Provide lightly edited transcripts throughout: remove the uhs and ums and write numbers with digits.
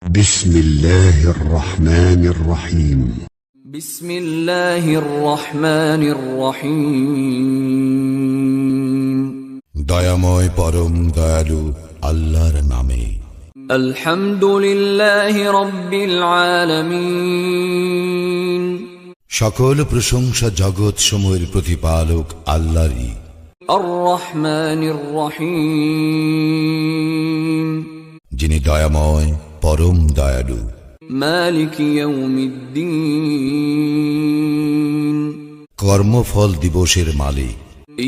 بسم الله الرحمن الرحيم بسم الله الرحمن الرحيم দয়াময় পরম দয়ালু আল্লাহর নামে। الحمد لله رب العالمين সকল প্রশংসা জগৎ সমূহের প্রতিপালক আল্লাহরই। الرحمن الرحيم যিনি দয়াময় পরম দয়ালু। مالك يوم الدين কর্মফল দিবসের মালিক।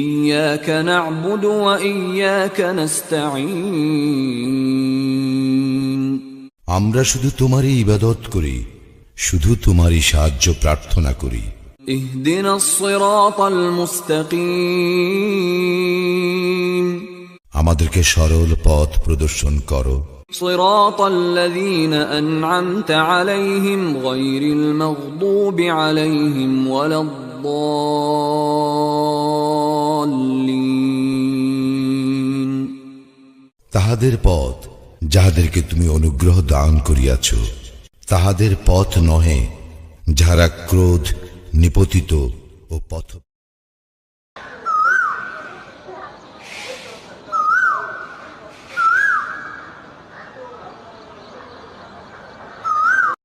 إياك نعبد وإياك نستعين আমরা শুধু তোমারই ইবাদত করি, শুধু তোমারই সাহায্য প্রার্থনা করি। اهدنا الصراط المستقيم আমাদেরকে সরল পথ প্রদর্শন করো। صراط الذين أنعمت عليهم غير المغضوب عليهم ولا الضالين তাহাদের পথ যাহাদেরকে তুমি অনুগ্রহ দান করিয়াছ, তাহাদের পথ নহে যাহারা ক্রোধ নিপতিত ও পথ